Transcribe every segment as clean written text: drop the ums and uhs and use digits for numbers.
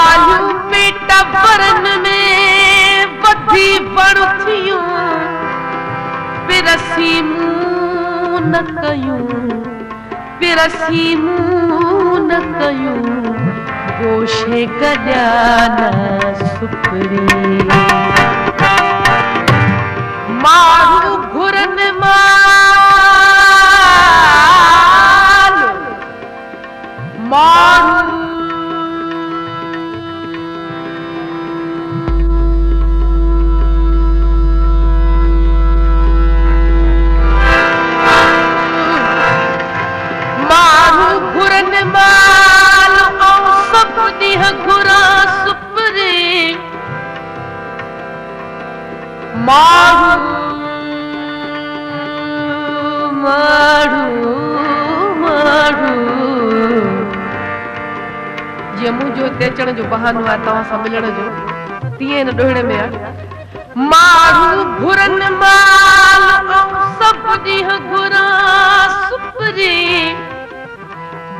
ॻाल्हियूं पेट भरनि में वधी बण थियूं पिरसी मूं न कयूं पिरसी मूं न कयूं गोशे गॾिया न सुपरी माण्हू घुरनि माल माण्हू घुरनि माल ऐं सभु ॾींहं घुरां सुपरी माण्हू माण्हू माण्हू जीअं मुंहिंजो हिते अचण जो बहानो आहे तव्हां सां मिलण जो तीअं हिन ॾोहिड़े में आहे माण्हू घुरनि माल ऐं सभु ॾींहं घुरां सुपरी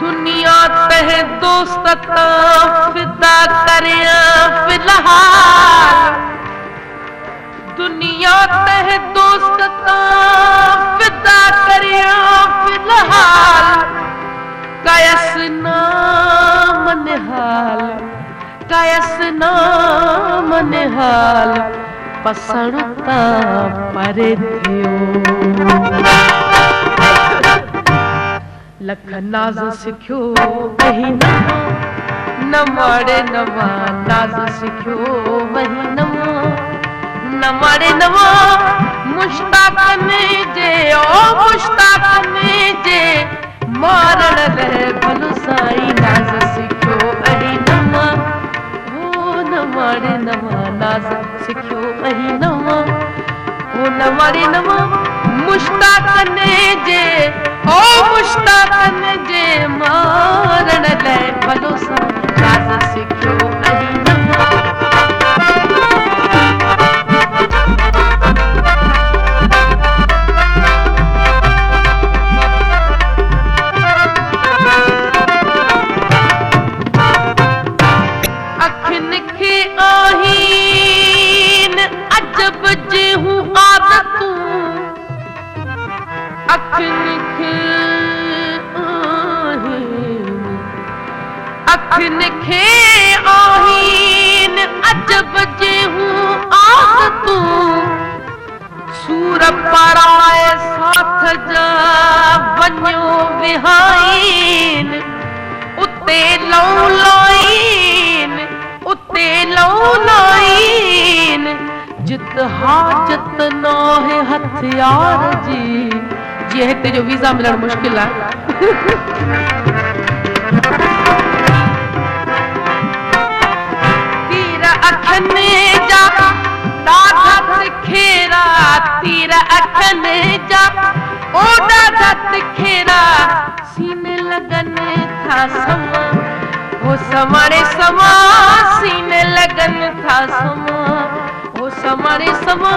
दुनिया तह दोस्त तां फिदा करियां फिलहाल दुनिया तह दोस्त तां फिदा करियां फिलहाल कयस नाम निहाल कयस नाम निहाल पसण तां परे थियो लख नाज़ सिखियो वही नवाड़े नवा नाज़ सिखियो वही नवाड़े नवा मुश्ताक़ने जे ओ मुश्ताक़ने जे मारण लहे भलो साईं नाज़ सिखियो वही नवा ओ नवाड़े नवा नाज़ सिखियो वही नवा ओ नवाड़े नवा मुश्ताक़ने जे ओ मुश्ताक़न जे मारण लाइ भलो सां नाज़ सिखियो ऐं नवा अखियुनि खे आहीन अजब जूं आदतूं अखियुनि खे आहीन अजब जूं आदतूं सूर पराए साथ जा वञो विहाइन उते लऊं लाइन जित हाजत न है हथियार जी जीअं हिते जो वीज़ा मिलणु मुश्किल आहे तीर अखनि जा ॾाढा तिखेरा तीर अखनि जा ओ ॾाढा तिखेरा सीने लॻनि था समा ओ समारे समा सीने लॻनि था समा ओ समारे समा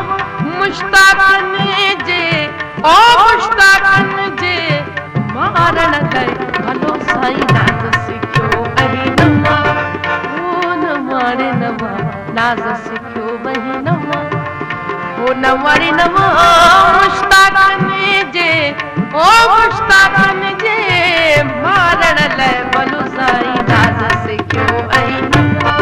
मुश्ताक़ने जे ओ मुश्ताक़न जे मारण लाइ भलो साईं नाज़ सिखियो ऐं नवा ओ नवाड़े नवा नाज़ सिखियो ऐं नवा ओ नवाड़े नवा मुश्ताक़न जे ओ मुश्ताक़न जे मारण लाइ भलो साईं नाज़ सिखियो ऐं नवा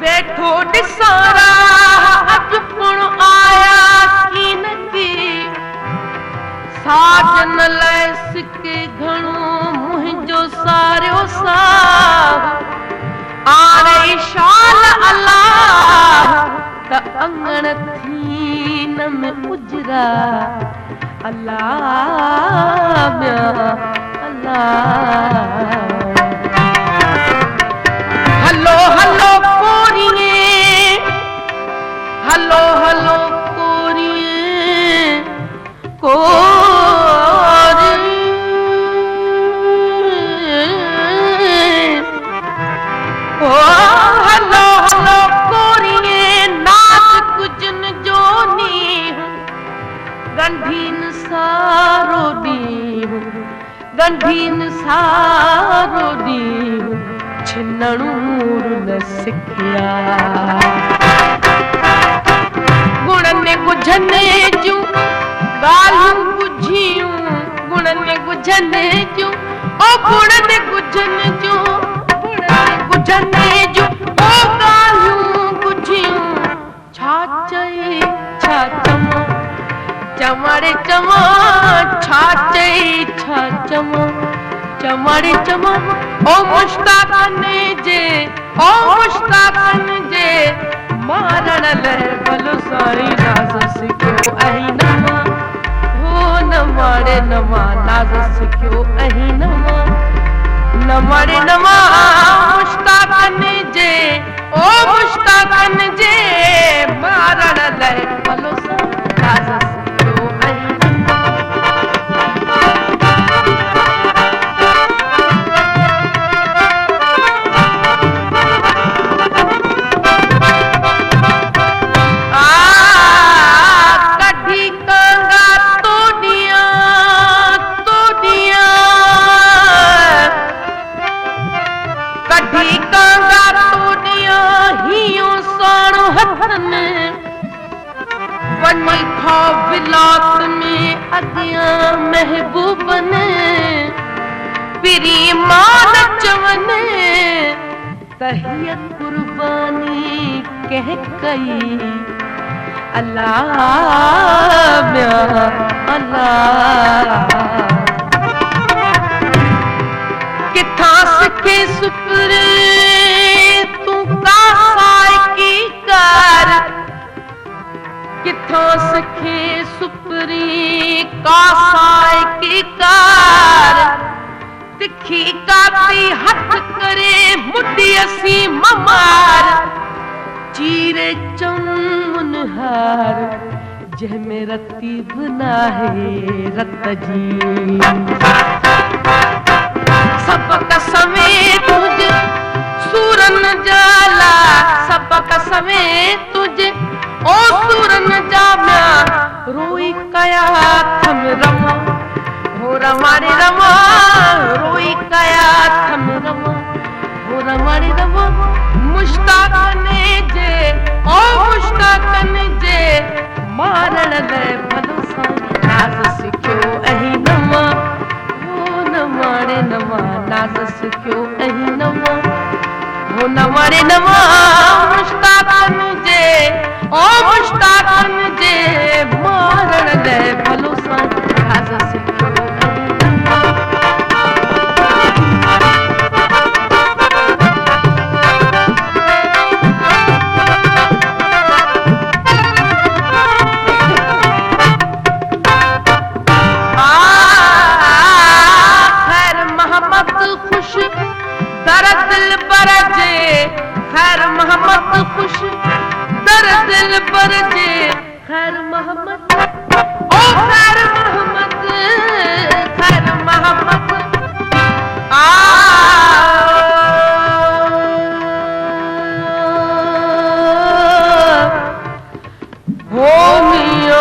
वेठो ॾिसारा अॼु पुण आया कीन की साजन लाइ सिके घणो मुंहिंजो सारियो साह आरे शाल अलाह त अंगण थीन में उजरा अल्लाह अल्लाह हलो हलो पोरिए सारो ॾींहुं छिनणू न सिखिया गुणनि गुझनि जूं ॻाल्हियूं बुझियूं गुणनि गुझनि जूं ओ गुणनि गुझनि जूं गुझनि जूं ओ ॻाल्हियूं बुझियूं छा चई छा चवां चवण चवां छा चई छा चवां चवण चवां ओ मुश्ताक़नि जे मारण लाइ भलो साईं नाज़ सिखियो ऐं नवां हो न मारे नवां नाज़ सिखियो ऐं नवां मुश्ताक़नि जे ओ मुश्ताक़नि जे मारण लाइ भलो साईं नाज़ सिखियो ऐं वनी खो विलात में अॻियां महबूबन पिरी मान चवन त हीअ कुर्बानी कंहिं कई अल्लाह म्या अल्लाह किथां सिखे सुपरे तूं का साइकी कर किथां सिखे सुपरी का साइकी कार तिखी काती हथ करे मुडी असी ममार चीरे चमन हार जंहिंमें रतीब नाहे रत जी सबक समेत तुझ सूरन जाला सबक समेत तुझ ओ सूरन जाम्या रोई कया थम रमा हो रमारे रमा रोई कया थम रमा हो रमारे रमा मुश्ताक़नि जे ओ मुश्ताक़नि जे मारण लाइ भलो साईं नाज़ सिखियो ऐं नवां हो न मारे नवां नाज़ सिखियो ऐं नवां हो न मारे नवां मुश्ताक़नि जे ओ मुश्ताक़नि जे मारण लाइ भलो साईं नाज़ सिखियो खैर मोहम्मद खुश दर दिल पर जे खैर मोहम्मद खुश दर दिल पर जे खैर मोहम्मद ओ खैर मोहम्मद हो मिया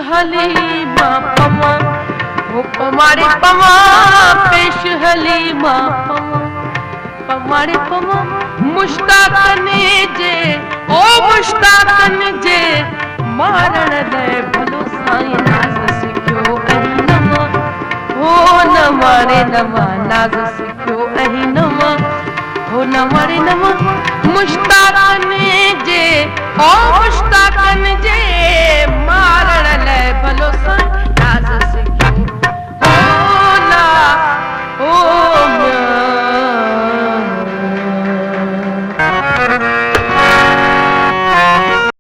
हलीमा पमा हो पमारे पमा पेश हलीमा पमा पमारे पमा मुश्ताक़नि जे ओ मुश्ताक़नि जे मारण लाइ भलो साईं नाज़ सिखियो ऐं नवां हो न मारे नवां नाज़ सिखियो ऐं नवां हो न मारे नवां मुश्ताक़नि जे ओ